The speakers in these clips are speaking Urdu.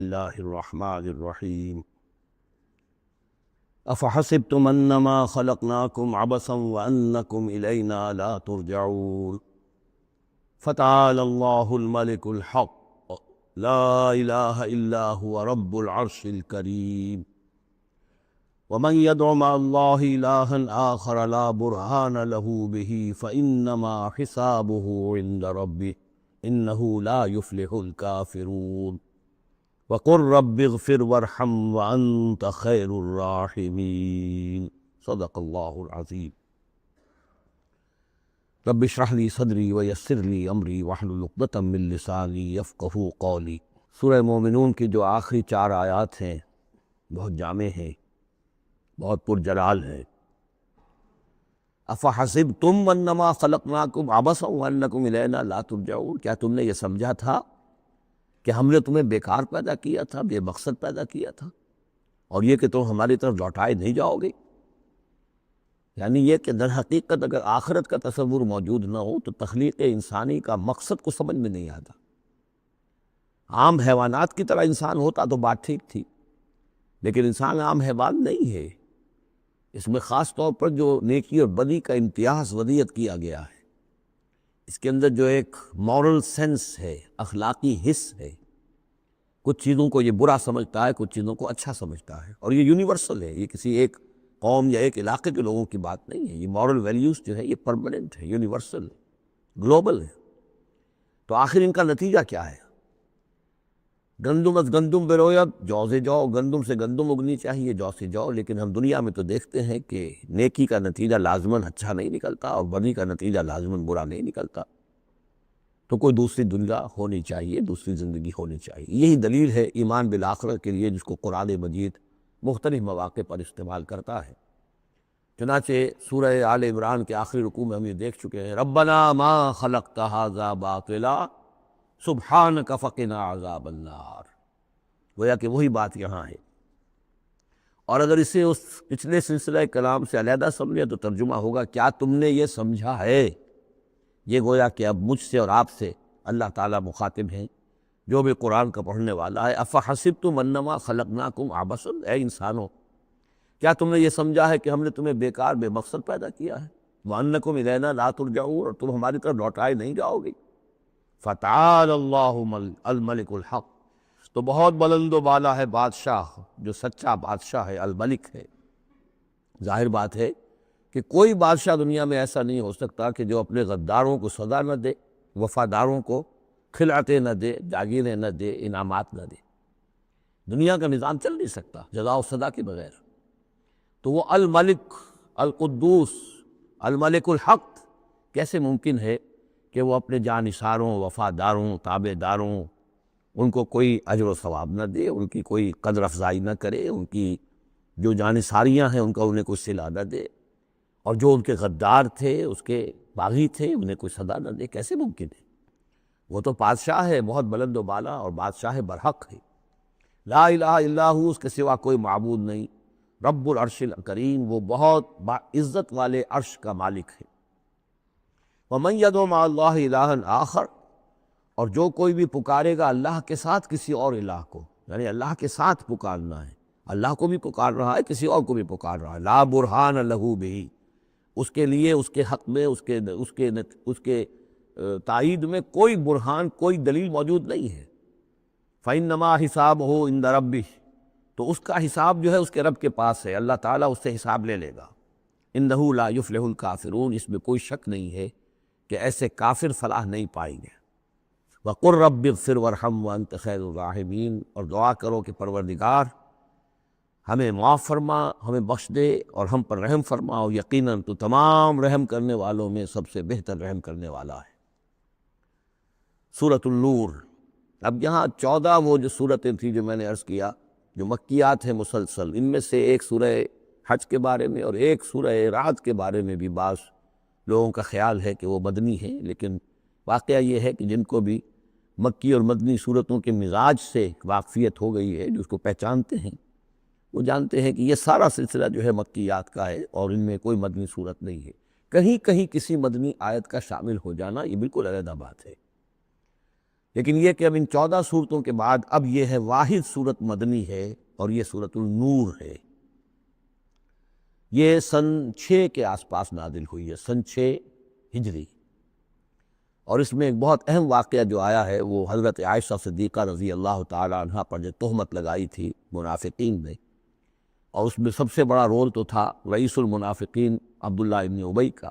اللہ الرحمن الرحیم افحسبتم انما خلقناکم عبثا وانکم الینا لا ترجعون فتعالی اللہ الملک الحق لا الہ الا هو رب العرش الکریم ومن يدع مع الله إلها آخر لا برهان له به فإنما حسابه عند ربه إنه لا يفلح الكافرون وقل رب اغفر وارحم وأنت خير الراحمين صدق الله العظيم رب اشرح لي صدري ويسر لي أمري واحلل عقدة من لساني يفقهوا قولي۔ سورہ مومنون کی جو آخری 4 آیات ہیں بہت جامع ہیں، بہت پرجلال ہے۔ افحسبتم انما خلقناکم عبثا وانکم الینا لا ترجعون، کیا تم نے یہ سمجھا تھا کہ ہم نے تمہیں بیکار پیدا کیا تھا، بے مقصد پیدا کیا تھا، اور یہ کہ تم ہماری طرف لوٹائے نہیں جاؤ گے؟ یعنی یہ کہ در حقیقت اگر آخرت کا تصور موجود نہ ہو تو تخلیق انسانی کا مقصد کو سمجھ میں نہیں آتا۔ عام حیوانات کی طرح انسان ہوتا تو بات ٹھیک تھی، لیکن انسان عام حیوان نہیں ہے۔ اس میں خاص طور پر جو نیکی اور بدی کا امتیاز وضعیت کیا گیا ہے، اس کے اندر جو ایک مورل سینس ہے، اخلاقی حس ہے، کچھ چیزوں کو یہ برا سمجھتا ہے، کچھ چیزوں کو اچھا سمجھتا ہے، اور یہ یونیورسل ہے، یہ کسی ایک قوم یا ایک علاقے کے لوگوں کی بات نہیں ہے۔ یہ مورل ویلیوز جو ہے یہ پرماننٹ ہے، یونیورسل ہے، گلوبل ہے۔ تو آخر ان کا نتیجہ کیا ہے؟ گندم از گندم بروید، جو سے جو، گندم سے گندم اگنی چاہیے، جو سے جو، لیکن ہم دنیا میں تو دیکھتے ہیں کہ نیکی کا نتیجہ لازماً اچھا نہیں نکلتا اور بدی کا نتیجہ لازماً برا نہیں نکلتا۔ تو کوئی دوسری دنیا ہونی چاہیے، دوسری زندگی ہونی چاہیے۔ یہی دلیل ہے ایمان بالآخرت کے لیے، جس کو قرآن مجید مختلف مواقع پر استعمال کرتا ہے۔ چنانچہ سورہ آل عمران کے آخری رکوع میں ہم یہ دیکھ چکے ہیں، ربنا ما خلقت ھذا باطلا سبحانک فقنا عذاب النار۔ گویا کہ وہی بات یہاں ہے، اور اگر اسے اس پچھلے سلسلہ کلام سے علیحدہ سمجھے تو ترجمہ ہوگا کیا تم نے یہ سمجھا ہے؟ یہ گویا کہ اب مجھ سے اور آپ سے اللہ تعالیٰ مخاطب ہیں، جو بھی قرآن کا پڑھنے والا ہے۔ افحسبتم انما خلقناکم عبثا، اے انسانوں کیا تم نے یہ سمجھا ہے کہ ہم نے تمہیں بیکار بے مقصد پیدا کیا ہے؟ وانکم الینا لا ترجعون، اور تم ہماری طرف لوٹائے نہیں جاؤ گے۔ فتعالی اللہ الملک الحق، تو بہت بلند و بالا ہے بادشاہ جو سچا بادشاہ ہے، الملک ہے۔ ظاہر بات ہے کہ کوئی بادشاہ دنیا میں ایسا نہیں ہو سکتا کہ جو اپنے غداروں کو سزا نہ دے، وفاداروں کو خلعتیں نہ دے، جاگیریں نہ دے، انعامات نہ دے۔ دنیا کا نظام چل نہیں سکتا جزا و سزا کے بغیر۔ تو وہ الملک القدوس الملک الحق کیسے ممکن ہے کہ وہ اپنے جانثاروں، وفاداروں، تابع داروں، ان کو کوئی اجر و ثواب نہ دے، ان کی کوئی قدر افزائی نہ کرے، ان کی جو جانثاریاں ہیں ان کا انہیں کوئی صلہ نہ دے، اور جو ان کے غدار تھے، اس کے باغی تھے، انہیں کوئی سزا نہ دے؟ کیسے ممکن ہے؟ وہ تو بادشاہ ہے، بہت بلند و بالا، اور بادشاہ برحق ہے۔ لا الہ الا ہو، اس کے سوا کوئی معبود نہیں۔ رب العرش الکریم، وہ بہت عزت والے عرش کا مالک ہے۔ ومن یدع مع اللہ الہا آخر، اور جو کوئی بھی پکارے گا اللہ کے ساتھ کسی اور الہ کو، یعنی اللہ کے ساتھ پکارنا ہے، اللہ کو بھی پکار رہا ہے، کسی اور کو بھی پکار رہا ہے، لا برہان لہ بہ، اس کے لیے، اس کے حق میں، اس کے تائید میں کوئی برہان، کوئی دلیل موجود نہیں ہے۔ فإنما حسابہ عند ربہ، تو اس کا حساب جو ہے اس کے رب کے پاس ہے، اللہ تعالیٰ اس سے حساب لے لے گا۔ انہ لا یفلح الکافرون، اس میں کوئی شک نہیں ہے کہ ایسے کافر فلاح نہیں پائیں گے۔ وقل رب اغفر وارحم وانت خیر الراحمین، اور دعا کرو کہ پروردگار ہمیں معاف فرما، ہمیں بخش دے اور ہم پر رحم فرما، اور یقیناً تو تمام رحم کرنے والوں میں سب سے بہتر رحم کرنے والا ہے۔ سورۃ النور۔ اب یہاں 14 وہ جو صورتیں تھیں جو میں نے عرض کیا، جو مکیات ہیں مسلسل، ان میں سے ایک سورہ حج کے بارے میں اور ایک سورہ رعد کے بارے میں بھی بعض لوگوں کا خیال ہے کہ وہ مدنی ہیں، لیکن واقعہ یہ ہے کہ جن کو بھی مکی اور مدنی صورتوں کے مزاج سے واقفیت ہو گئی ہے، جو اس کو پہچانتے ہیں، وہ جانتے ہیں کہ یہ سارا سلسلہ جو ہے مکیات کا ہے اور ان میں کوئی مدنی صورت نہیں ہے۔ کہیں کہیں کسی مدنی آیت کا شامل ہو جانا یہ بالکل علیحدہ بات ہے۔ لیکن یہ کہ اب ان 14 صورتوں کے بعد اب یہ ہے واحد صورت مدنی ہے، اور یہ سورۃ النور ہے۔ یہ سن 6 کے آس پاس نازل ہوئی ہے، سن 6 ہجری، اور اس میں ایک بہت اہم واقعہ جو آیا ہے وہ حضرت عائشہ صدیقہ رضی اللہ تعالی عنہ پر جو تہمت لگائی تھی منافقین نے، اور اس میں سب سے بڑا رول تو تھا رئیس المنافقین عبداللہ ابن ابی کا،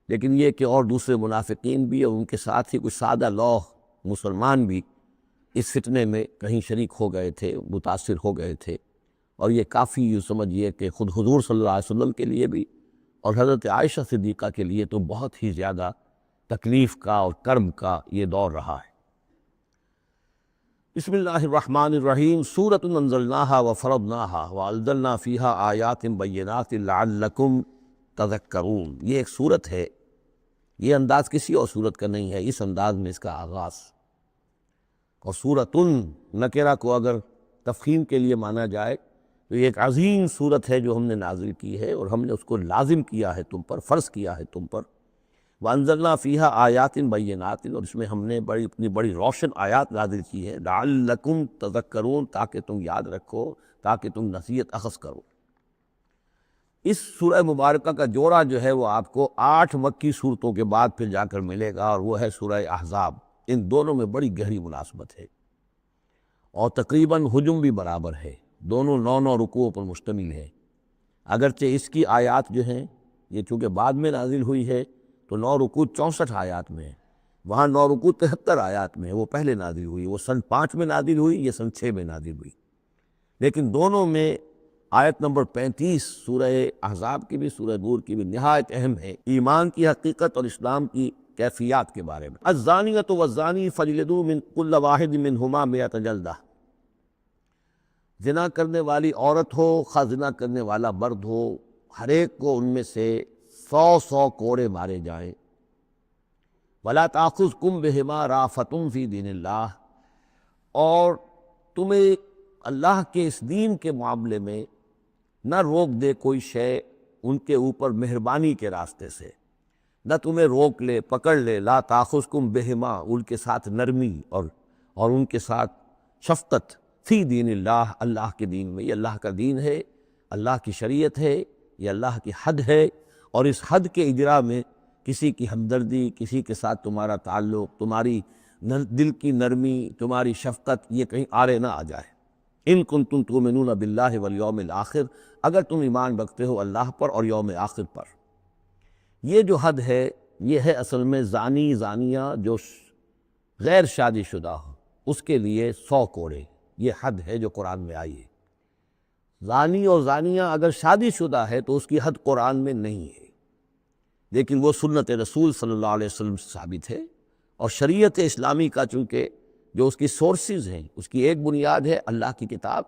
لیکن یہ کہ اور دوسرے منافقین بھی اور ان کے ساتھ ہی کچھ سادہ لوح مسلمان بھی اس فتنے میں کہیں شریک ہو گئے تھے، متاثر ہو گئے تھے، اور یہ کافی یوں سمجھیے کہ خود حضور صلی اللہ علیہ وسلم کے لیے بھی اور حضرت عائشہ صدیقہ کے لیے تو بہت ہی زیادہ تکلیف کا اور کرب کا یہ دور رہا ہے۔ بسم اللہ الرحمن الرحیم، سورۃ انزلناها وفرضناها وانزلنا فیہا آیات بینات لعلکم تذکرون۔ یہ ایک سورت ہے، یہ انداز کسی اور سورت کا نہیں ہے، اس انداز میں اس کا آغاز، اور سورۃ نکرہ کو اگر تفخیم کے لیے مانا جائے تو یہ ایک عظیم سورت ہے جو ہم نے نازل کی ہے، اور ہم نے اس کو لازم کیا ہے تم پر، فرض کیا ہے تم پر۔ وانزلنا فیہا آیات بینات، اور اس میں ہم نے اپنی بڑی روشن آیات نازل کی ہے، لعلکم تذکرون، تاکہ تم یاد رکھو، تاکہ تم نصیحت اخذ کرو۔ اس سورہ مبارکہ کا جوڑا جو ہے وہ آپ کو 8 مکی صورتوں کے بعد پھر جا کر ملے گا، اور وہ ہے سورہ احزاب۔ ان دونوں میں بڑی گہری مناسبت ہے، اور تقریباً حجم بھی برابر ہے، دونوں 9 رکوعوں پر مشتمل ہے۔ اگرچہ اس کی آیات جو ہیں یہ چونکہ بعد میں نازل ہوئی ہے تو 9 رکوع 64 آیات میں ہے، وہاں 9 رکوع 73 آیات میں ہے، وہ پہلے نازل ہوئی، وہ سن 5 میں نازل ہوئی، یہ سن 6 میں نازل ہوئی، لیکن دونوں میں آیت نمبر 35 سورہ احزاب کی بھی سورہ نور کی بھی نہایت اہم ہے، ایمان کی حقیقت اور اسلام کی کیفیات کے بارے میں۔ الزانیۃ والزانی فاجلدوا من کل واحد منہما 100 جلدہ، زنا کرنے والی عورت ہو خواہ زنا کرنے والا مرد ہو، ہر ایک کو ان میں سے 100 کوڑے مارے جائیں۔ ولا تأخذکم بہما رأفۃ فی دین اللہ، اور تمہیں اللہ کے اس دین کے معاملے میں نہ روک دے کوئی شے ان کے اوپر مہربانی کے راستے سے، نہ تمہیں روک لے، پکڑ لے، لا تأخذکم بہما، ان کے ساتھ نرمی اور ان کے ساتھ شفقت، فی دین اللہ، اللہ کے دین میں، یہ اللہ کا دین ہے، اللہ کی شریعت ہے، یہ اللہ کی حد ہے، اور اس حد کے اجرا میں کسی کی ہمدردی، کسی کے ساتھ تمہارا تعلق، تمہاری دل کی نرمی، تمہاری شفقت، یہ کہیں آڑے نہ آ جائے۔ ان کنتم تؤمنون باللہ والیوم الآخر، اگر تم ایمان رکھتے ہو اللہ پر اور یوم آخر پر۔ یہ جو حد ہے یہ ہے اصل میں زانی زانیہ جو غیر شادی شدہ ہو اس کے لیے 100 کوڑے، یہ حد ہے جو قرآن میں آئی ہے۔ زانی اور زانیہ اگر شادی شدہ ہے تو اس کی حد قرآن میں نہیں ہے، لیکن وہ سنت رسول صلی اللہ علیہ وسلم سے ثابت ہے، اور شریعت اسلامی کا چونکہ جو اس کی سورسز ہیں، اس کی ایک بنیاد ہے اللہ کی کتاب،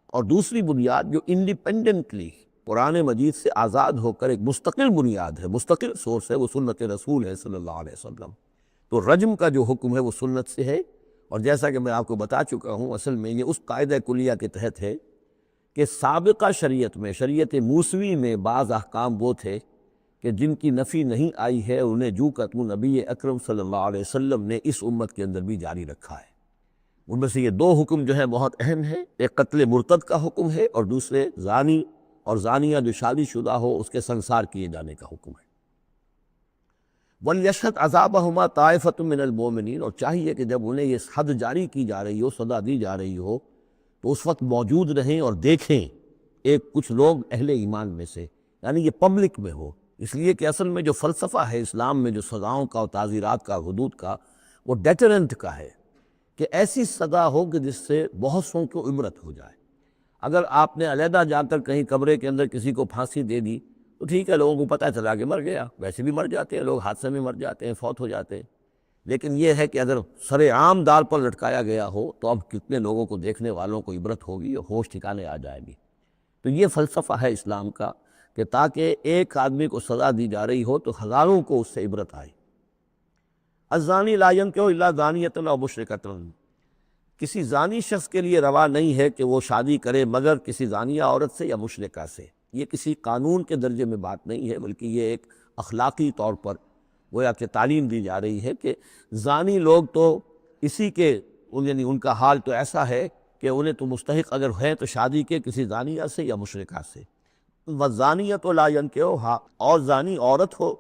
اور دوسری بنیاد جو انڈیپینڈنٹلی قرآن مجید سے آزاد ہو کر ایک مستقل بنیاد ہے، مستقل سورس ہے، وہ سنت رسول ہے صلی اللہ علیہ وسلم۔ تو رجم کا جو حکم ہے وہ سنت سے ہے، اور جیسا کہ میں آپ کو بتا چکا ہوں اصل میں یہ اس قاعدہ کلیہ کے تحت ہے کہ سابقہ شریعت میں، شریعت موسوی میں بعض احکام وہ تھے کہ جن کی نفی نہیں آئی ہے، انہیں جو قتل نبی اکرم صلی اللہ علیہ وسلم نے اس امت کے اندر بھی جاری رکھا ہے۔ ان میں سے یہ 2 حکم جو ہیں بہت اہم ہیں، ایک قتل مرتد کا حکم ہے، اور دوسرے زانی اور زانیہ جو شادی شدہ ہو اس کے سنسار کیے جانے کا حکم ہے۔ وَلْيَشْهَدْ عَذَابَهُمَا طَائِفَةٌ مِّنَ الْمُؤْمِنِينَ، اور چاہیے کہ جب انہیں یہ حد جاری کی جا رہی ہو، سزا دی جا رہی ہو، تو اس وقت موجود رہیں اور دیکھیں کچھ لوگ اہل ایمان میں سے، یعنی یہ پبلک میں ہو، اس لیے کہ اصل میں جو فلسفہ ہے اسلام میں جو سزاؤں کا اور تعزیرات کا، حدود کا، وہ ڈیٹرنٹ کا ہے کہ ایسی سزا ہو کہ جس سے بہت سوں کو عبرت ہو جائے۔ اگر آپ نے علیحدہ جا کر کہیں کمرے کے اندر کسی کو پھانسی دے دی تو ٹھیک ہے، لوگوں کو پتہ چلا کہ مر گیا، ویسے بھی مر جاتے ہیں لوگ، حادثے میں مر جاتے ہیں، فوت ہو جاتے ہیں، لیکن یہ ہے کہ اگر سر عام دار پر لٹکایا گیا ہو تو اب کتنے لوگوں کو، دیکھنے والوں کو عبرت ہوگی اور ہوش ٹھکانے آ جائے گی۔ تو یہ فلسفہ ہے اسلام کا کہ تاکہ ایک آدمی کو سزا دی جا رہی ہو تو ہزاروں کو اس سے عبرت آئے۔ الزانی لا ينکح الا زانیۃ او مشرکۃ، کسی زانی شخص کے لیے روا نہیں ہے کہ وہ شادی کرے مگر کسی زانیہ عورت سے یا مشرکہ سے۔ یہ کسی قانون کے درجے میں بات نہیں ہے، بلکہ یہ ایک اخلاقی طور پر گویا کہ تعلیم دی جا رہی ہے کہ زانی لوگ تو اسی کے یعنی ان کا حال تو ایسا ہے کہ انہیں تو مستحق اگر ہیں تو شادی کے کسی زانیہ سے یا مشرکہ سے، وَالزَّانِيَةُ لَا يَنكِحُهَا، اور زانی عورت ہو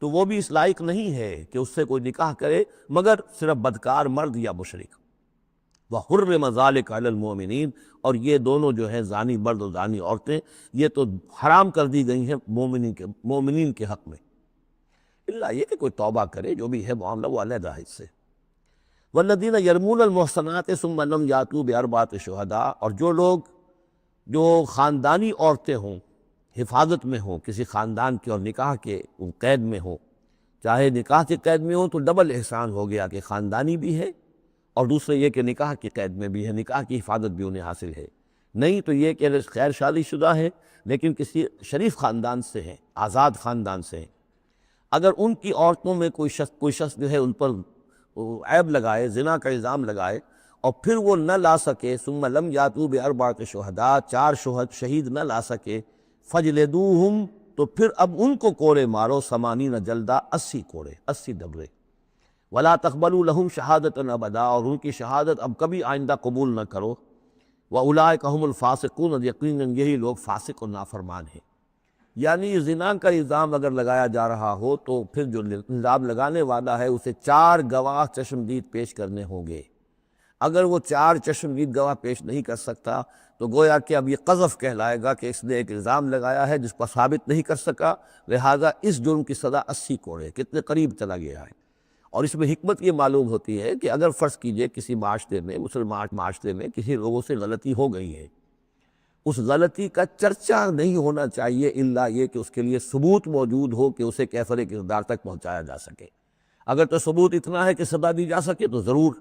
تو وہ بھی اس لائق نہیں ہے کہ اس سے کوئی نکاح کرے مگر صرف بدکار مرد یا مشرک۔ وَحُرِّمَ ذَلِكَ عَلَى الْمُؤْمِنِينَ، اور یہ دونوں جو ہیں زانی مرد اور زانی عورتیں یہ تو حرام کر دی گئی ہیں مومنین کے حق میں، اللہ یہ کہ کوئی توبہ کرے، جو بھی ہے معاملہ وہ علیحدہ ہے اس سے۔ وَالَّذِينَ يَرْمُونَ الْمُحْصَنَاتِ ثُمَّ لَمْ يَأْتُوا بِأَرْبَعَةِ شُهَدَاءَ، اور جو لوگ جو خاندانی عورتیں ہوں، حفاظت میں ہوں کسی خاندان کے اور نکاح کے قید میں ہوں، چاہے نکاح کے قید میں ہوں تو ڈبل احسان ہو گیا کہ خاندانی بھی ہے اور دوسرے یہ کہ نکاح کی قید میں بھی ہے، نکاح کی حفاظت بھی انہیں حاصل ہے، نہیں تو یہ کہ خیر شادی شدہ ہے لیکن کسی شریف خاندان سے ہیں، آزاد خاندان سے ہیں، اگر ان کی عورتوں میں کوئی شخص جو ہے ان پر عیب لگائے، زنا کا الزام لگائے اور پھر وہ نہ لا سکے، ثم لم یاتوا باربعۃ شہداء، 4 شہید نہ لا سکے، فجلدوہم، تو پھر اب ان کو کوڑے مارو، 80 جلدہ، 80 کوڑے، 80 دبرے، ولا تقبلوا لہم شہادۃ ابدا، اور ان کی شہادت اب کبھی آئندہ قبول نہ کرو، واولئک هم الفاسقون، اور یقیناً یہی لوگ فاسق اور نافرمان ہیں۔ یعنی زنا کا الزام اگر لگایا جا رہا ہو تو پھر جو الزام لگانے والا ہے اسے 4 گواہ چشمدید پیش کرنے ہوں گے، اگر وہ 4 چشمدید گواہ پیش نہیں کر سکتا تو گویا کہ اب یہ قذف کہلائے گا کہ اس نے ایک الزام لگایا ہے جس پر ثابت نہیں کر سکا، لہٰذا اس جرم کی سزا 80 کوڑے، کتنے قریب چلا گیا ہے۔ اور اس میں حکمت یہ معلوم ہوتی ہے کہ اگر فرض کیجئے کسی معاشرے میں، مسلمان معاشرے میں کسی لوگوں سے غلطی ہو گئی ہے، اس غلطی کا چرچا نہیں ہونا چاہیے الا یہ کہ اس کے لیے ثبوت موجود ہو کہ اسے کیفر کردار تک پہنچایا جا سکے۔ اگر تو ثبوت اتنا ہے کہ سزا دی جا سکے تو ضرور،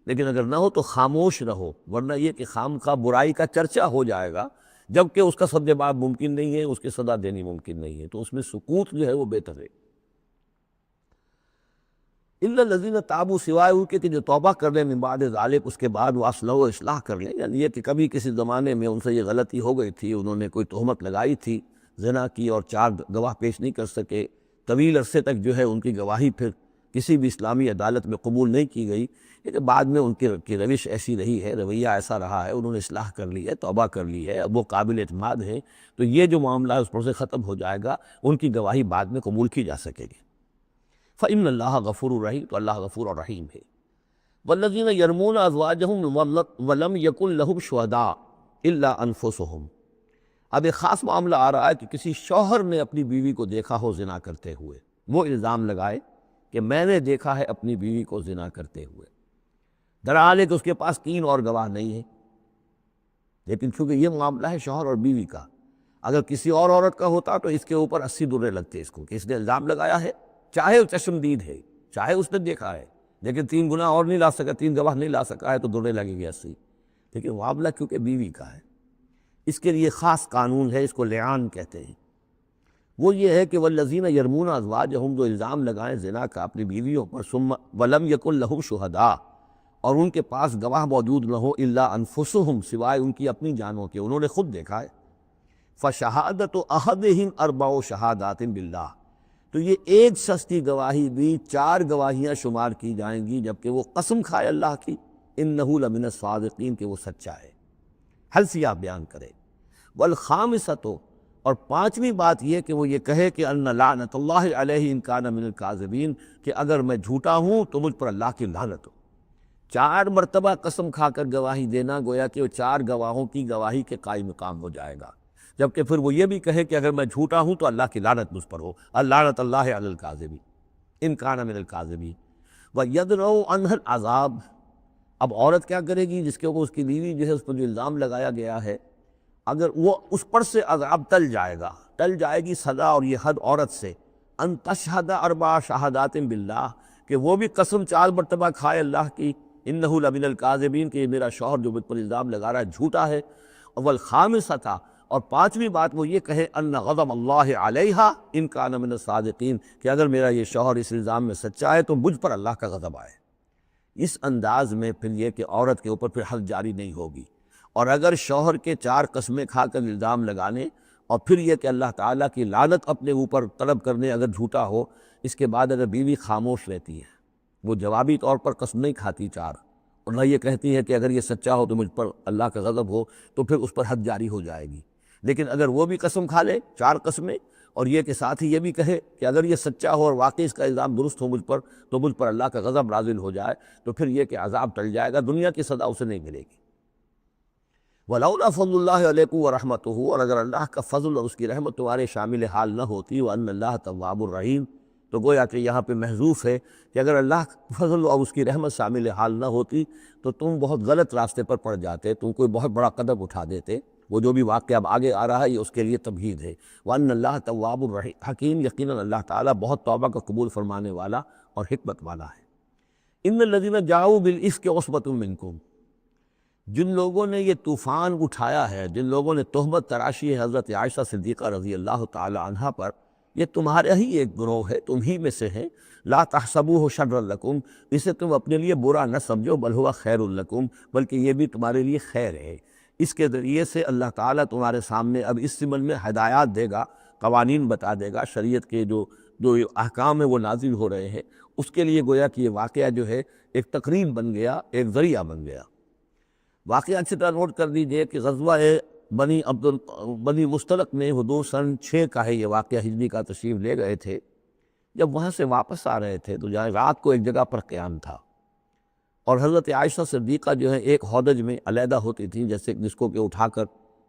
لیکن اگر نہ ہو تو خاموش رہو، ورنہ یہ کہ خواہ برائی کا چرچا ہو جائے گا جبکہ اس کا سد باب ممکن نہیں ہے، اس کی سزا دینی ممکن نہیں ہے، تو اس میں سکوت جو ہے وہ بہتر ہے۔ الا الذین تابوا، سوائے ان کے کہ جو توبہ کر لیں، من بعد ذلک، اس کے بعد وہ اصلحوا، اصلاح کر لیں، یعنی یہ کہ کبھی کسی زمانے میں ان سے یہ غلطی ہو گئی تھی، انہوں نے کوئی تہمت لگائی تھی زنا کی اور 4 گواہ پیش نہیں کر سکے، طویل عرصے تک جو ہے ان کی گواہی پھر کسی بھی اسلامی عدالت میں قبول نہیں کی گئی، لیکن بعد میں ان کی روش ایسی رہی ہے، رویہ ایسا رہا ہے، انہوں نے اصلاح کر لی ہے، توبہ کر لی ہے، اب وہ قابل اعتماد ہیں، تو یہ جو معاملہ ہے اس پر سے ختم ہو جائے گا، ان کی گواہی بعد میں قبول کی جا سکے گی۔ فإن اللہ غفور الرحیم، تو اللہ غفور اور رحیم ہے۔ والذین یرمون ازواجہم ولم یکن لہم شہداء الا انفسہم، اب ایک خاص معاملہ آ رہا ہے کہ کسی شوہر نے اپنی بیوی کو دیکھا ہو زنا کرتے ہوئے، وہ الزام لگائے کہ میں نے دیکھا ہے اپنی بیوی کو زنا کرتے ہوئے، درحال ہے کہ اس کے پاس 3 اور گواہ نہیں ہیں، لیکن چونکہ یہ معاملہ ہے شوہر اور بیوی کا، اگر کسی اور عورت کا ہوتا تو اس کے اوپر 80 درے لگتے اس کو کہ اس نے الزام لگایا ہے، چاہے وہ چشمدید ہے، چاہے اس نے دیکھا ہے، لیکن 3 گناہ اور نہیں لا سکا، 3 گواہ نہیں لا سکا ہے تو درے لگے گی 80۔ لیکن معاملہ کیونکہ بیوی کا ہے، اس کے لیے خاص قانون ہے، اس کو لعان کہتے ہیں، وہ یہ ہے کہ والذین یرمون ازواجہم، جو الزام لگائیں زنا کا اپنی بیویوں پر، ثم ولم یکن لہم شہداء، اور ان کے پاس گواہ موجود نہ ہو، الا انفسہم، سوائے ان کی اپنی جانوں کے، انہوں نے خود دیکھا ہے، فشہادۃ احدہم 4 شہادات باللہ، تو یہ ایک شخص کی گواہی بھی 4 گواہیاں شمار کی جائیں گی جبکہ وہ قسم کھائے اللہ کی، انہ لمن الصادقین، کہ وہ سچا ہے، حلفیہ بیان کرے، والخامسۃ، اور 5ویں بات یہ کہ وہ یہ کہے کہ ان لعنت اللہ علیہ ان کان من الکاذبین، کہ اگر میں جھوٹا ہوں تو مجھ پر اللہ کی لعنت ہو۔ 4 مرتبہ قسم کھا کر گواہی دینا گویا کہ وہ 4 گواہوں کی گواہی کے قائم مقام ہو جائے گا، جبکہ پھر وہ یہ بھی کہے کہ اگر میں جھوٹا ہوں تو اللہ کی لعنت مجھ پر ہو، لعنت اللہ علی الکاذبین ان کان من الکاذبین، وَيَدْرَؤُ عَنْهَا الْعَذَابَ، اب عورت کیا کرے گی جس کے اوپر اس کی بیوی جو ہے اس پر جو الزام لگایا گیا ہے، اگر وہ اس پر سے عذاب ٹل جائے گی سزا اور یہ حد عورت سے، ان تشہد 4 شہادات باللہ، کہ وہ بھی قسم 4 مرتبہ کھائے اللہ کی، انہ لمن الکاذبین، کہ یہ میرا شوہر جو مجھ پر الزام لگا رہا ہے جھوٹا ہے، والخامسۃ، اور 5ویں بات وہ یہ کہے ان غضب اللہ علیہا ان کان من الصادقین، کہ اگر میرا یہ شوہر اس الزام میں سچا ہے تو مجھ پر اللہ کا غضب آئے۔ اس انداز میں پھر یہ کہ عورت کے اوپر پھر حد جاری نہیں ہوگی، اور اگر شوہر کے 4 قسمیں کھا کر الزام لگانے اور پھر یہ کہ اللہ تعالیٰ کی لعنت اپنے اوپر طلب کرنے اگر جھوٹا ہو، اس کے بعد اگر بیوی خاموش رہتی ہے وہ جوابی طور پر قسم نہیں کھاتی چار، اور نہ یہ کہتی ہے کہ اگر یہ سچا ہو تو مجھ پر اللہ کا غضب ہو تو پھر اس پر حد جاری ہو جائے گی۔ لیکن اگر وہ بھی قسم کھا لے چار قسمیں، اور یہ کہ ساتھ ہی یہ بھی کہے کہ اگر یہ سچا ہو اور واقعی اس کا الزام درست ہو مجھ پر تو مجھ پر اللہ کا غضب نازل ہو جائے، تو پھر یہ کہ عذاب ٹل جائے گا، دنیا کی سزا اسے نہیں ملے گی۔ وَلَوْلَا فَضْلُ اللَّهِ عَلَيْكُمْ وَرَحْمَتُهُ، اور اگر اللہ کا فضل اور اس کی رحمت تمہارے شامل حال نہ ہوتی، وَأَنَّ اللَّهَ تَوَّابٌ رَحِيمٌ، تو گویا کہ یہاں پہ محذوف ہے کہ اگر اللہ کا فضل اور اس کی رحمت شامل حال نہ ہوتی تو تم بہت غلط راستے پر پڑ جاتے، تم کوئی بہت بڑا قدم اٹھا دیتے۔ وہ جو بھی واقعہ اب آگے آ رہا ہے یہ اس کے لیے تمہید ہے۔ وَأَنَّ اللَّهَ تَوَّابٌ حَكِيمٌ، یقیناً اللہ تعالیٰ بہت توبہ کا قبول فرمانے والا اور حکمت والا ہے۔ إِنَّ الَّذِينَ جَاءُوا بِالْإِفْكِ عُصْبَةٌ مِّنكُمْ، جن لوگوں نے یہ طوفان اٹھایا ہے، جن لوگوں نے تہمت تراشی ہے حضرت عائشہ صدیقہ رضی اللہ تعالی عنہا پر، یہ تمہارا ہی ایک گروہ ہے، تم ہی میں سے ہیں۔ لا تحسبوہ شرا لکم، اسے تم اپنے لیے برا نہ سمجھو، بل ہوا خیر لکم، بلکہ یہ بھی تمہارے لیے خیر ہے۔ اس کے ذریعے سے اللہ تعالیٰ تمہارے سامنے اب اس ضمن میں ہدایات دے گا، قوانین بتا دے گا، شریعت کے جو احکام ہیں وہ نازل ہو رہے ہیں، اس کے لیے گویا کہ یہ واقعہ جو ہے ایک تقرین بن گیا، ایک ذریعہ بن گیا۔ واقعہ اچھی طرح نوٹ کر دیجئے کہ غزوہ بنی مستلق میں حدود سن 6 کا ہے یہ واقعہ، ہجری کا تشریف لے گئے تھے۔ جب وہاں سے واپس آ رہے تھے تو جہاں رات کو ایک جگہ پر قیام تھا، اور حضرت عائشہ صدیقہ جو ہے ایک ہودج میں علیحدہ ہوتی تھیں، جیسے جس کو کہ اٹھا کر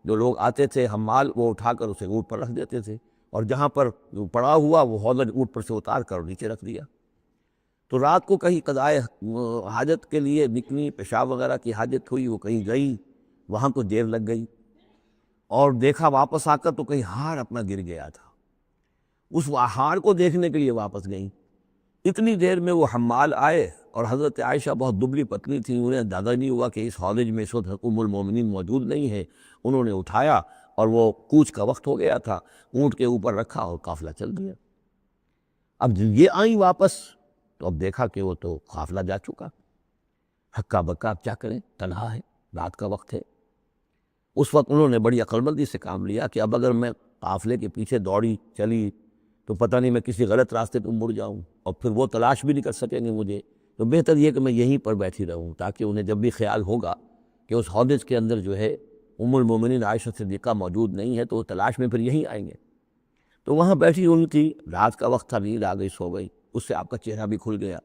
جو لوگ آتے تھے حمال وہ اٹھا کر اسے اونٹ پر رکھ دیتے تھے، اور جہاں پر پڑا ہوا وہ ہودج اونٹ پر سے اتار کر نیچے رکھ دیا۔ تو رات کو کہیں قضائے حاجت کے لیے نکلی، پیشاب وغیرہ کی حاجت ہوئی، وہ کہیں گئی، وہاں تو دیر لگ گئی، اور دیکھا واپس آ کر تو کہیں ہار اپنا گر گیا تھا۔ اس ہار کو دیکھنے کے لیے واپس گئیں، اتنی دیر میں وہ حمال آئے، اور حضرت عائشہ بہت دبلی پتلی تھی، انہیں اندازہ نہیں ہوا کہ اس ہودج میں اس وقت ام المومنین موجود نہیں ہے۔ انہوں نے اٹھایا اور وہ کوچ کا وقت ہو گیا تھا، اونٹ کے اوپر رکھا اور قافلہ چل دیا۔ اب جب یہ آئیں واپس تو اب دیکھا کہ وہ تو قافلہ جا چکا، ہکا بکا، اب کیا کریں، تنہا ہے، رات کا وقت ہے۔ اس وقت انہوں نے بڑی عقل مندی سے کام لیا کہ اب اگر میں قافلے کے پیچھے دوڑی چلی تو پتہ نہیں میں کسی غلط راستے پہ مڑ جاؤں، اور پھر وہ تلاش بھی نہیں کر سکیں گے مجھے، تو بہتر یہ کہ میں یہیں پر بیٹھی رہوں، تاکہ انہیں جب بھی خیال ہوگا کہ اس ہودج کے اندر جو ہے ام المومنین عائشہ صدیقہ موجود نہیں ہے تو وہ تلاش میں پھر یہیں آئیں گے۔ تو وہاں بیٹھی ہوئی تھی، رات کا وقت تھا، نیند آ گئی، سو گئی، اس سے آپ کا چہرہ بھی کھل گیا۔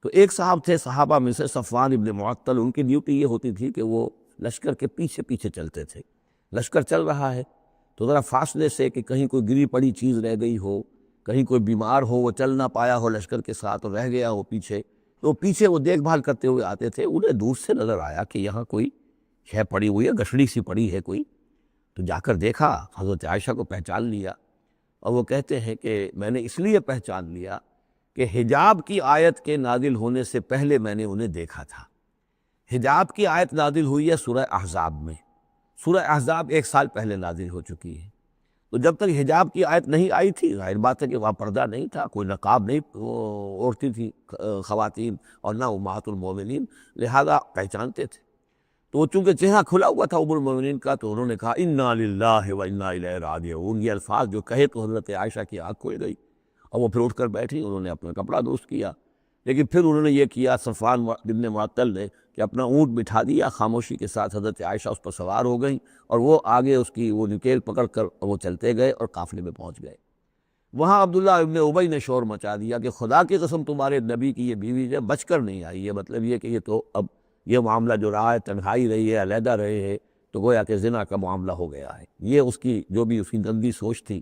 تو ایک صاحب تھے صحابہ میں سے صفوان ابن معطل، ان کی ڈیوٹی یہ ہوتی تھی کہ وہ لشکر کے پیچھے پیچھے چلتے تھے۔ لشکر چل رہا ہے تو ذرا فاصلے سے کہ کہیں کوئی گری پڑی چیز رہ گئی ہو، کہیں کوئی بیمار ہو، وہ چل نہ پایا ہو لشکر کے ساتھ اور رہ گیا ہو پیچھے، تو پیچھے وہ دیکھ بھال کرتے ہوئے آتے تھے۔ انہیں دور سے نظر آیا کہ یہاں کوئی شے پڑی ہوئی ہے، گٹھڑی سی پڑی ہے کوئی، تو جا کر دیکھا، حضرت عائشہ کو پہچان لیا، اور وہ کہتے ہیں کہ میں نے اس لیے پہچان لیا کہ حجاب کی آیت کے نازل ہونے سے پہلے میں نے انہیں دیکھا تھا۔ حجاب کی آیت نازل ہوئی ہے سورہ احزاب میں، سورہ احزاب 1 سال پہلے نازل ہو چکی ہے، تو جب تک حجاب کی آیت نہیں آئی تھی، ظاہر بات ہے کہ وہاں پردہ نہیں تھا، کوئی نقاب نہیں اوڑھتی تھی خواتین، اور نہ امہات المومنین، لہذا پہچانتے تھے۔ تو وہ چونکہ چہرہ کھلا ہوا تھا ام المومنین کا، تو انہوں نے کہا انا للہ و انا الیہ راجعون، یہ الفاظ جو کہے تو حضرت عائشہ کی آنکھ کھل گئی، اور وہ پھر اٹھ کر بیٹھی، انہوں نے اپنا کپڑا درست کیا، لیکن پھر انہوں نے یہ کیا صفوان ابن معطل نے کہ اپنا اونٹ بٹھا دیا، خاموشی کے ساتھ حضرت عائشہ اس پر سوار ہو گئیں، اور وہ آگے اس کی وہ نکیل پکڑ کر وہ چلتے گئے اور قافلے میں پہنچ گئے۔ وہاں عبداللہ ابن ابی نے شور مچا دیا کہ خدا کی قسم تمہارے نبی کی یہ بیوی جو بچ کر نہیں آئی، یہ مطلب یہ کہ یہ تو اب یہ معاملہ جو رہا ہے، تنہائی رہی ہے، علیحدہ رہے ہیں، تو گویا کہ زنا کا معاملہ ہو گیا ہے۔ یہ اس کی جو بھی اس کی گندی سوچ تھی،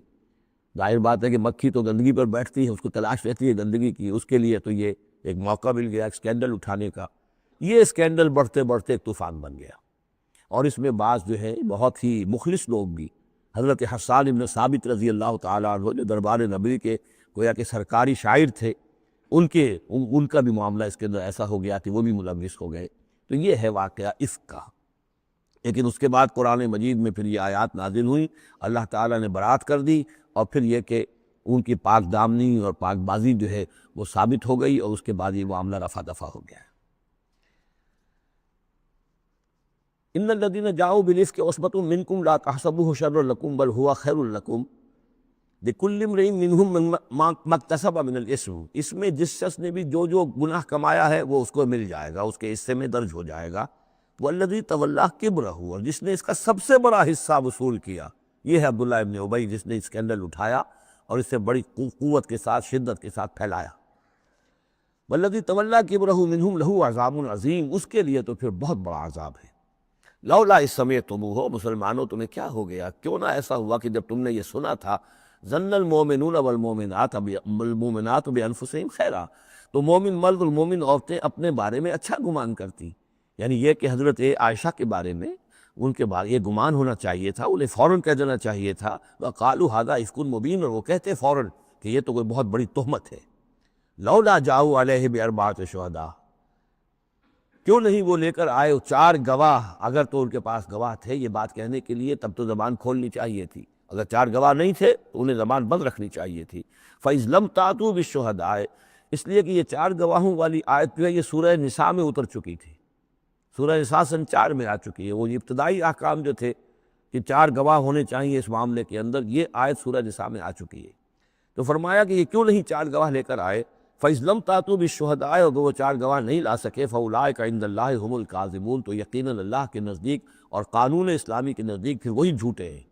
ظاہر بات ہے کہ مکھی تو گندگی پر بیٹھتی ہے، اس کو تلاش رہتی ہے گندگی کی، اس کے لیے تو یہ ایک موقع مل گیا ایک اسکینڈل اٹھانے کا۔ یہ اسکینڈل بڑھتے بڑھتے ایک طوفان بن گیا، اور اس میں بعض جو ہے بہت ہی مخلص لوگ بھی، حضرت حسان ابن ثابت رضی اللہ تعالیٰ عنہ جو دربار نبی کے گویا کہ سرکاری شاعر تھے، ان کا بھی معاملہ اس کے اندر ایسا ہو گیا کہ وہ بھی ملوث ہو گئے۔ تو یہ ہے واقعہ افک کا۔ لیکن اس کے بعد قرآن مجید میں پھر یہ آیات نازل ہوئیں، اللہ تعالیٰ نے برات کر دی، اور پھر یہ کہ ان کی پاک دامنی اور پاک بازی جو ہے وہ ثابت ہو گئی، اور اس کے بعد یہ معاملہ رفع دفع ہو گیا۔ ان الذین جاؤوا بالافک عصبۃ منکم لا تحسبوہ شرا لکم بل ہوا خیر لکم، لِكُلِّ امْرِئٍ مِّنْهُم مَّا اكْتَسَبَ مِنَ الْإِثْمِ، اس میں جس شخص نے بھی جو جو گناہ کمایا ہے وہ اس کو مل جائے گا، اس کے حصے میں درج ہو جائے گا۔ وَالَّذِي تَوَلَّىٰ كِبْرَهُ، اور جس نے اس کا سب سے بڑا حصہ وصول کیا، یہ ہے عبداللہ ابن ابی جس نے اسکینڈل اٹھایا اور اسے بڑی قوت کے ساتھ شدت کے ساتھ پھیلایا۔ وَالَّذِي تَوَلَّىٰ كِبْرَهُ مِنْهُمْ لَهُ عَذَابٌ عَظِيمٌ، اس کے لیے تو پھر بہت بڑا عذاب ہے۔ لولا اذ سمعتموہ، مسلمانوں تمہیں کیا ہو گیا، کیوں نہ ایسا ہوا کہ جب تم نے یہ سنا تھا، ظن المؤمنون والمؤمنات بانفسہم خیرا، تو مومن مرد اور مومن عورتیں اپنے بارے میں اچھا گمان کرتی، یعنی یہ کہ حضرت عائشہ کے بارے میں ان کے بارے یہ گمان ہونا چاہیے تھا، انہیں فوراً کہہ دینا چاہیے تھا، وقالوا ھذا افک مبین، اور وہ کہتے فوراً کہ یہ تو کوئی بہت بڑی تہمت ہے۔ لولا جاؤ علیہ باربعۃ شہداء، کیوں نہیں وہ لے کر آئے 4 گواہ، اگر تو ان کے پاس گواہ تھے یہ بات کہنے کے لیے تب تو زبان کھولنی چاہیے تھی، اگر 4 گواہ نہیں تھے تو انہیں زبان بند رکھنی چاہیے تھی۔ فَإِذْ لَمْ تَأْتُوا بِالشُّهَدَاءِ، اس لیے کہ یہ 4 گواہوں والی آیت جو ہے یہ سورہ نساء میں اتر چکی تھی، سورہ نساء سن 4 میں آ چکی ہے، وہ ابتدائی احکام جو تھے کہ 4 گواہ ہونے چاہیے اس معاملے کے اندر، یہ آیت سورہ نساء میں آ چکی ہے۔ تو فرمایا کہ یہ کیوں نہیں 4 گواہ لے کر آئے، فَإِذْ لَمْ تَأْتُوا بِالشُّهَدَاءِ، اگر وہ 4 گواہ نہیں لا سکے، فَأُولَٰئِکَ عِندَ اللہِ هُمُ الْكَاذِبُونَ، تو یقیناً اللہ کے نزدیک اور قانون اسلامی کے نزدیک پھر وہی جھوٹے ہیں۔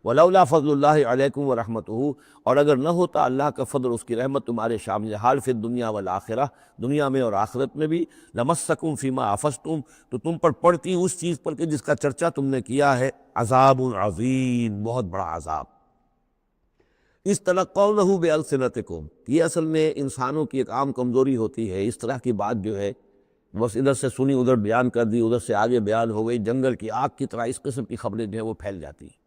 وَلَوْلَا فَضْلُ اللہِ عَلَيْكُمْ وَرَحْمَتُهُ، اور اگر نہ ہوتا اللہ کا فضل اس کی رحمت تمہارے شامل حال فی الدنیا والآخرہ، دنیا میں اور آخرت میں بھی، لَمَسَّكُمْ فِيمَا أَفَضْتُمْ، تو تم پر پڑتی اس چیز پر کہ جس کا چرچا تم نے کیا ہے، عذاب عظیم، بہت بڑا عذاب۔ اس تلقونہ بألسنتکم، یہ اصل میں انسانوں کی ایک عام کمزوری ہوتی ہے، اس طرح کی بات جو ہے بس ادھر سے سنی ادھر بیان کر دی، ادھر سے آگے بیان ہو گئی، جنگل کی آگ کی طرح اس قسم کی خبریں جو ہیں وہ پھیل جاتی ہیں۔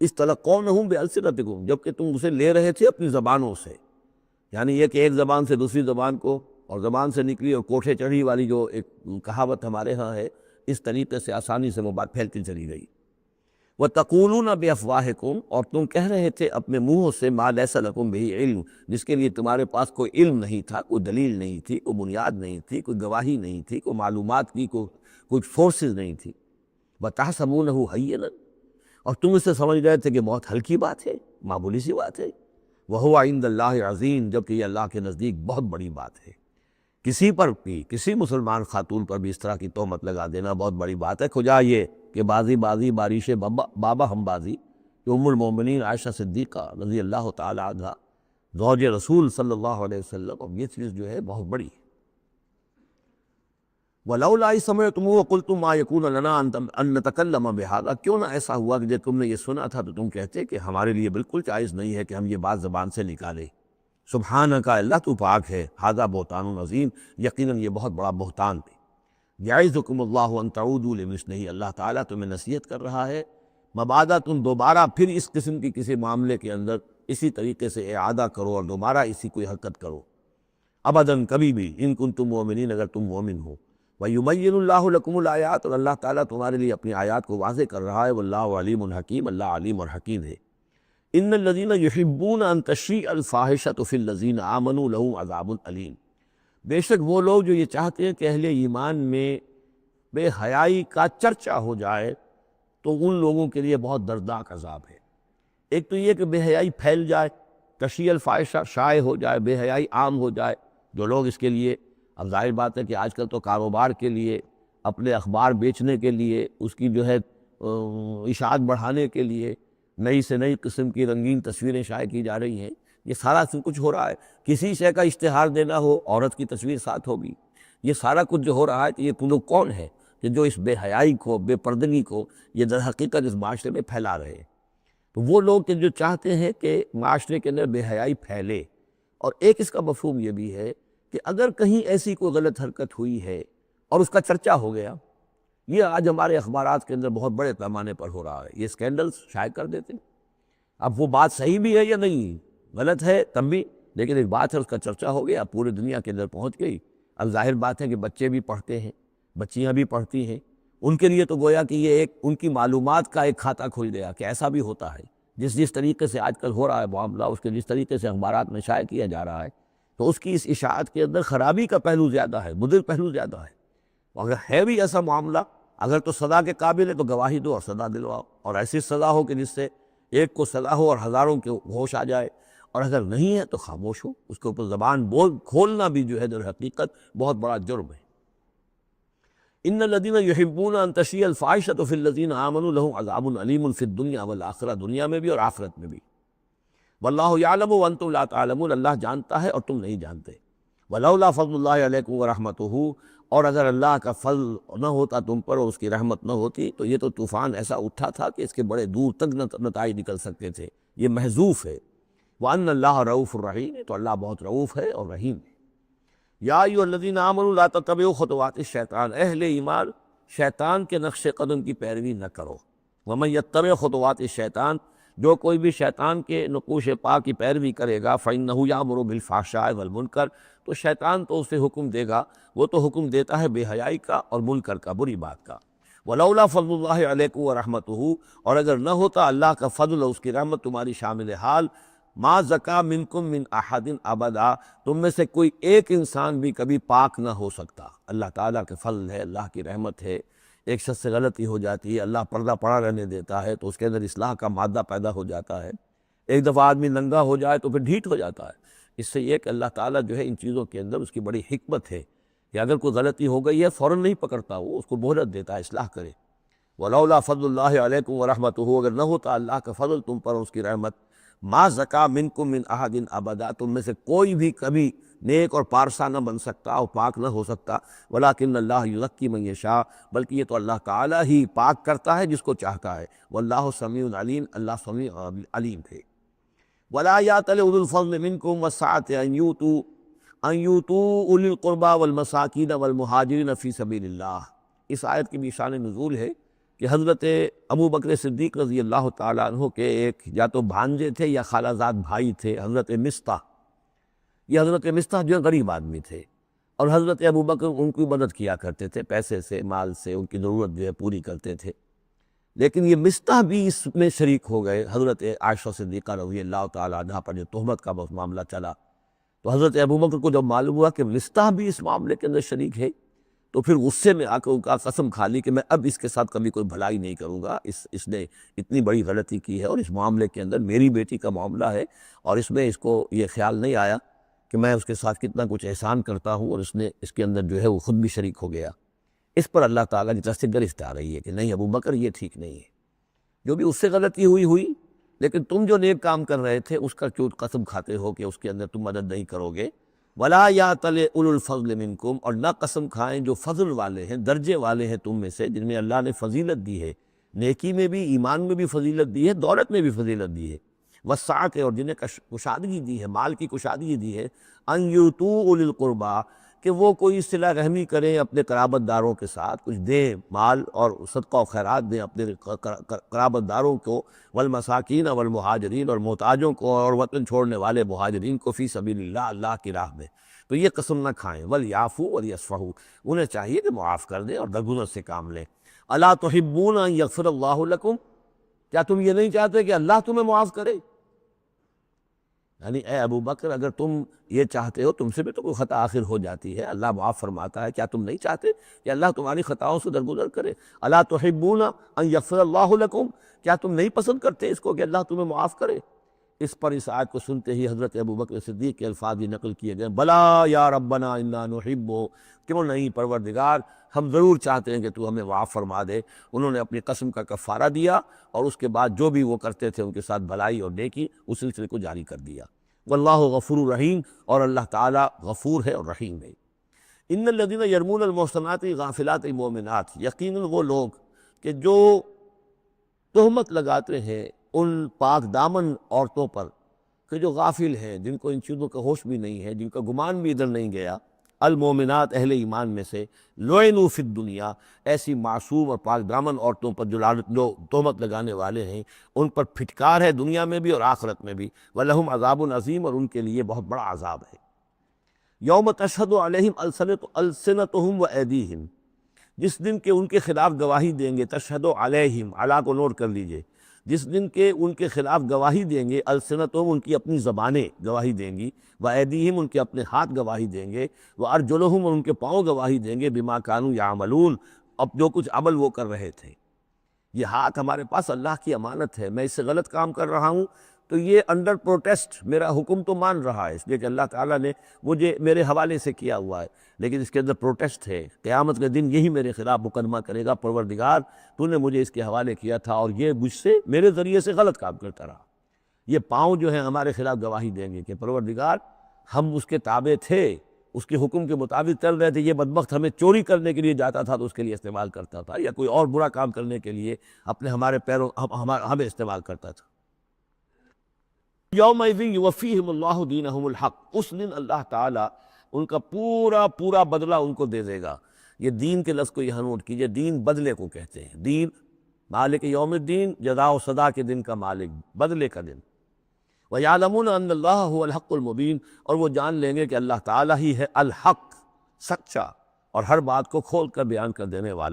اس تلقونہ بألسنتکم، جبکہ تم اسے لے رہے تھے اپنی زبانوں سے، یعنی یہ کہ ایک زبان سے دوسری زبان کو، اور زبان سے نکلی اور کوٹھے چڑھی والی جو ایک کہاوت ہمارے ہاں ہے، اس طریقے سے آسانی سے وہ بات پھیلتی چلی گئی۔ وَتَقُولُونَ بِأَفْوَاهِكُمْ، اور تم کہہ رہے تھے اپنے منہوں سے، مَا لَيْسَ لَكُمْ بِهِ علم، جس کے لیے تمہارے پاس کوئی علم نہیں تھا، کوئی دلیل نہیں تھی، کوئی بنیاد نہیں تھی، کوئی گواہی نہیں تھی، کوئی معلومات کی کوئی سورسز نہیں تھی۔ وَتَحْسَبُونَهُ هَيِّنًا، اور تم اسے سمجھ رہے تھے کہ بہت ہلکی بات ہے، معمولی سی بات ہے۔ وَهُوَ عِندَ اللہِ عَظِيمٌ، جبکہ یہ اللہ کے نزدیک بہت بڑی بات ہے۔ کسی پر بھی، کسی مسلمان خاتون پر بھی اس طرح کی تہمت لگا دینا بہت بڑی بات ہے، کھجا یہ کہ بازی بارش بابا ہم بازی، کہ ام المومنین عائشہ صدیقہ رضی اللہ تعالی عنہ، زوج رسول صلی اللہ علیہ وسلم، اب یہ چیز جو ہے بہت بڑی ہے۔ وَلَوْلَا إِذْ سَمِعْتُمُوهُ وَقُلْتُم مَّا يَكُونُ لَنَا أَن نَّتَكَلَّمَ بِهَٰذَا، کیوں نہ ایسا ہوا کہ جب تم نے یہ سنا تھا تو تم کہتے کہ ہمارے لیے بالکل جائز نہیں ہے کہ ہم یہ بات زبان سے نکالیں۔ سبحانک، اللہ تو پاک ہے، ھذا بہتان عظیم، یقیناً یہ بہت بڑا بہتان ہے۔ یعظکم اللہ ان تعودوا لمثلہ، اللہ تعالیٰ تمہیں نصیحت کر رہا ہے مبادا تم دوبارہ پھر اس قسم کی کسی معاملے کے اندر اسی طریقے سے اعادہ کرو اور دوبارہ اسی کوئی حرکت کرو، ابداً کبھی بھی، ان کنتم مؤمنین، اگر تم مومن ہو۔ وَيُبَيِّنُ اللَّهُ لَكُمُ الْآيَاتِ، اور اللہ تعالیٰ تمہارے لیے اپنی آیات کو واضح کر رہا ہے، وَاللَّهُ عَلِيمٌ حَكِيمٌ، اللہ علیم اور حکیم ہے۔ ان الذین یحبون ان تشیع الفاحشۃ فی الذین آمنوا لہم عذاب علیم، بے شک وہ لوگ جو یہ چاہتے ہیں کہ اہل ایمان میں بے حیائی کا چرچا ہو جائے تو ان لوگوں کے لیے بہت دردناک عذاب ہے۔ ایک تو یہ کہ بے حیائی پھیل جائے، تشیع الفاحشہ شائع ہو جائے، بے حیائی عام ہو جائے، جو لوگ اس کے لیے، اب ظاہر بات ہے کہ آج کل تو کاروبار کے لیے، اپنے اخبار بیچنے کے لیے، اس کی جو ہے اشاعت بڑھانے کے لیے نئی سے نئی قسم کی رنگین تصویریں شائع کی جا رہی ہیں، یہ سارا کچھ ہو رہا ہے۔ کسی شے کا اشتہار دینا ہو، عورت کی تصویر ساتھ ہوگی، یہ سارا کچھ جو ہو رہا ہے، تو یہ لوگ کون ہے کہ جو اس بے حیائی کو، بے پردگی کو یہ در حقیقت اس معاشرے میں پھیلا رہے ہیں؟ تو وہ لوگ کہ جو چاہتے ہیں کہ معاشرے کے اندر بے حیائی پھیلے، اور ایک اس کا مفہوم یہ بھی ہے کہ اگر کہیں ایسی کوئی غلط حرکت ہوئی ہے اور اس کا چرچا ہو گیا، یہ آج ہمارے اخبارات کے اندر بہت بڑے پیمانے پر ہو رہا ہے، یہ اسکینڈلز شائع کر دیتے ہیں۔ اب وہ بات صحیح بھی ہے یا نہیں، غلط ہے تب بھی، لیکن ایک بات ہے، اس کا چرچا ہو گیا، پورے دنیا کے اندر پہنچ گئی۔ اب ظاہر بات ہے کہ بچے بھی پڑھتے ہیں، بچیاں بھی پڑھتی ہیں، ان کے لیے تو گویا کہ یہ ایک ان کی معلومات کا ایک کھاتہ کھل گیا کہ ایسا بھی ہوتا ہے۔ جس طریقے سے آج کل ہو رہا ہے معاملہ، اس کے جس طریقے سے اخبارات میں شائع کیا جا رہا ہے، تو اس کی اس اشاعت کے اندر خرابی کا پہلو زیادہ ہے، مضر پہلو زیادہ ہے۔ اگر ہے بھی ایسا معاملہ، اگر تو سزا کے قابل ہے تو گواہی دو اور سزا دلواؤ، اور ایسی سزا ہو کہ جس سے ایک کو سزا ہو اور ہزاروں کے ہوش آ جائے، اور اگر نہیں ہے تو خاموش ہو، اس کے اوپر زبان کھولنا بھی جو ہے در حقیقت بہت بڑا جرم ہے۔ ان الذین یحبون ان تشیع الفاحشۃ فی الذین آمنوا لہم عذاب علیم فی الدنیا والآخرہ، دنیا میں بھی اور آخرت میں بھی۔ واللہ یعلم وانتم لا تعلمون، اللہ جانتا ہے اور تم نہیں جانتے۔ ولولا فضل اللہ علیکم ورحمتہ، اور اگر اللہ کا فضل نہ ہوتا تم پر اور اس کی رحمت نہ ہوتی تو یہ تو طوفان ایسا اٹھا تھا کہ اس کے بڑے دور تک نتائج نکل سکتے تھے، یہ محذوف ہے۔ وَأَنَّ اللَّهَ رؤوف الرحیم، تو اللہ بہت رؤوف ہے اور رحیم ہے۔ یا ایھا الذین آمنوا لا تتبعوا خطوات الشیطان، اہل ایمان شیطان کے نقش قدم کی پیروی نہ کرو۔ ومن یتبع خطوات الشیطان، جو کوئی بھی شیطان کے نقوش پا کی پیروی کرے گا، فإنہ یأمر بالفحشاء والمنکر، تو شیطان تو اسے حکم دے گا، وہ تو حکم دیتا ہے بے حیائی کا اور منکر کا، بری بات کا۔ ولولا فضل اللہ علیکم ورحمتہ، اور اگر نہ ہوتا اللہ کا فضل اور اس کی رحمت تمہاری شامل حال، ما زکا منکم من احد ابدا، تم میں سے کوئی ایک انسان بھی کبھی پاک نہ ہو سکتا۔ اللہ تعالیٰ کے فضل ہے، اللہ کی رحمت ہے۔ ایک شخص سے غلطی ہو جاتی ہے، اللہ پردہ پڑا رہنے دیتا ہے تو اس کے اندر اصلاح کا مادہ پیدا ہو جاتا ہے۔ ایک دفعہ آدمی ننگا ہو جائے تو پھر ڈھیٹ ہو جاتا ہے۔ اس سے یہ کہ اللہ تعالیٰ جو ہے ان چیزوں کے اندر اس کی بڑی حکمت ہے کہ اگر کوئی غلطی ہو گئی ہے فوراً نہیں پکڑتا، وہ اس کو مہلت دیتا ہے، اصلاح کرے۔ ولولا فضل اللہ علیکم ورحمتہ، اگر نہ ہوتا اللہ کا فضل تم پر اور اس کی رحمت، ما زکا منکم من احد ابدا، تم میں سے کوئی بھی کبھی نیک اور پارسا نہ بن سکتا اور پاک نہ ہو سکتا۔ ولکن اللہ یزکی من یشاء، بلکہ یہ تو اللہ تعالیٰ ہی پاک کرتا ہے جس کو چاہتا ہے۔ واللہ سمیع علیم، اللہ سمیع علیم ہے۔ ولا یأتل اولو الفضل منکم والسعۃ ان یؤتوا اولی القربى والمساکین والمہاجرین فی سبیل اللہ۔ اس آیت کی بھی شان نزول ہے کہ حضرت ابو بکر صدیق رضی اللہ تعالیٰ عنہ کے ایک یا تو بھانجے تھے یا خالہ زاد بھائی تھے، حضرت مصطح۔ یہ حضرت مصطح جو غریب آدمی تھے، اور حضرت ابو بکر ان کی مدد کیا کرتے تھے، پیسے سے، مال سے ان کی ضرورت جو ہے پوری کرتے تھے۔ لیکن یہ مصطح بھی اس میں شریک ہو گئے۔ حضرت عائشہ صدیقہ رضی اللہ تعالیٰ عنہا پر جو تہمت کا معاملہ چلا، تو حضرت ابو بکر کو جب معلوم ہوا کہ مصطح بھی اس معاملے کے اندر شریک ہے، تو پھر غصے میں آ کر ان کا قسم کھا لی کہ میں اب اس کے ساتھ کبھی کوئی بھلائی نہیں کروں گا، اس نے اتنی بڑی غلطی کی ہے، اور اس معاملے کے اندر میری بیٹی کا معاملہ ہے، اور اس میں اس کو یہ خیال نہیں آیا کہ میں اس کے ساتھ کتنا کچھ احسان کرتا ہوں، اور اس کے اندر جو ہے وہ خود بھی شریک ہو گیا۔ اس پر اللہ تعالیٰ کی طرف سے گرفت آ رہی ہے کہ نہیں ابو بکر یہ ٹھیک نہیں ہے، جو بھی اس سے غلطی ہوئی، لیکن تم جو نیک کام کر رہے تھے اس کا چوٹ قسم کھاتے ہو کہ اس کے اندر تم مدد نہیں کرو گے۔ ولا یأتل اولو الفضل منکم، اور نہ قسم کھائیں جو فضل والے ہیں، درجے والے ہیں تم میں سے، جن میں اللہ نے فضیلت دی ہے، نیکی میں بھی، ایمان میں بھی فضیلت دی ہے، دولت میں بھی فضیلت دی ہے، وسعت، اور جنہیں کشادگی دی ہے، مال کی کشادگی دی ہے، ان یؤتوا اولی القربیٰ، کہ وہ کوئی صلہ رحمی کریں اپنے قرابت داروں کے ساتھ، کچھ دیں مال اور صدقہ و خیرات دیں اپنے قرابت داروں کو، والمساکین والمہاجرین، اور محتاجوں کو اور وطن چھوڑنے والے مہاجرین کو، فی سبیل اللہ، اللہ کی راہ میں۔ تو یہ قسم نہ کھائیں۔ ولیعفوا ولیصفحوا، انہیں چاہیے کہ معاف کر دیں اور درگزر سے کام لیں۔ الا تحبون ان یغفر اللہ لکم، کیا تم یہ نہیں چاہتے کہ اللہ تمہیں معاف کرے؟ یعنی اے ابو بکر، اگر تم یہ چاہتے ہو، تم سے بھی تو کوئی خطا آخر ہو جاتی ہے، اللہ معاف فرماتا ہے، کیا تم نہیں چاہتے کہ اللہ تمہاری خطاؤں سے درگزر کرے؟ الا تحبون ان یغفر اللہ لکم، کیا تم نہیں پسند کرتے اس کو کہ اللہ تمہیں معاف کرے؟ اس پر اس آیت کو سنتے ہی حضرت ابو بکر صدیق کے الفاظ یہ نقل کیے گئے، بلا یا ربنا انا نحب، کیوں نہیں پروردگار، ہم ضرور چاہتے ہیں کہ تو ہمیں معاف فرما دے۔ انہوں نے اپنی قسم کا کفارہ دیا، اور اس کے بعد جو بھی وہ کرتے تھے ان کے ساتھ بھلائی اور نیکی، اس سلسلے کو جاری کر دیا۔ واللہ غفور رحیم، اور اللہ تعالیٰ غفور ہے اور رحیم ہے۔ ان الذین یرمون المحصنات الغافلات المؤمنات، یقیناً وہ لوگ کہ جو تہمت لگاتے ہیں ان پاک دامن عورتوں پر کہ جو غافل ہیں، جن کو ان چیزوں کا ہوش بھی نہیں ہے، جن کا گمان بھی ادھر نہیں گیا، المومنات، اہل ایمان میں سے، لعنوا فی الدنیا، ایسی معصوم اور پاک دامن عورتوں پر جو تہمت لگانے والے ہیں، ان پر پھٹکار ہے دنیا میں بھی اور آخرت میں بھی، وَلَهُمْ عَذَابٌ عَظِيمٌ، اور ان کے لیے بہت بڑا عذاب ہے۔ یوم تشہد علیہم السنتہم وایدیہم، جس دن کے ان کے خلاف گواہی دیں گے، تشہد علیہم، علی کو نوٹ کر لیجئے، جس دن کے ان کے خلاف گواہی دیں گے، السنتہم، ان کی اپنی زبانیں گواہی دیں گی، وایدیہم، ان کے اپنے ہاتھ گواہی دیں گے، وارجلہم، اور ان کے پاؤں گواہی دیں گے، بما کانوا یعملون، اب جو کچھ عمل وہ کر رہے تھے۔ یہ ہاتھ ہمارے پاس اللہ کی امانت ہے، میں اس سے غلط کام کر رہا ہوں تو یہ انڈر پروٹیسٹ میرا حکم تو مان رہا ہے، اس لیے کہ اللہ تعالیٰ نے مجھے میرے حوالے سے کیا ہوا ہے، لیکن اس کے اندر پروٹیسٹ ہے، قیامت کے دن یہی میرے خلاف مقدمہ کرے گا، پروردگار تو نے مجھے اس کے حوالے کیا تھا اور یہ مجھ سے میرے ذریعے سے غلط کام کرتا رہا۔ یہ پاؤں جو ہیں ہمارے خلاف گواہی دیں گے کہ پروردگار ہم اس کے تابع تھے، اس کے حکم کے مطابق چل رہے تھے، یہ بدبخت ہمیں چوری کرنے کے لیے جاتا تھا تو اس کے لیے استعمال کرتا تھا، یا کوئی اور برا کام کرنے کے لیے ہمارے پیروں ہمیں استعمال کرتا تھا۔ یومئذ یوفیہم اللہ دینہم الحق، اس دن اللہ تعالیٰ ان کا پورا پورا بدلہ ان کو دے دے گا۔ یہ دین کے لفظ کو یہاں نوٹ کیجئے، دین بدلے کو کہتے ہیں، دین مالک یوم الدین، جزا و سزا کے دن کا مالک، بدلے کا دن۔ وَيَعْلَمُونَ أَنَّ اللَّهَ هُوَ الْحَقُّ الْمُبِينُ، اور وہ جان لیں گے کہ اللہ تعالیٰ ہی ہے الحق، سچا، اور ہر بات کو کھول کر بیان کر دینے والا۔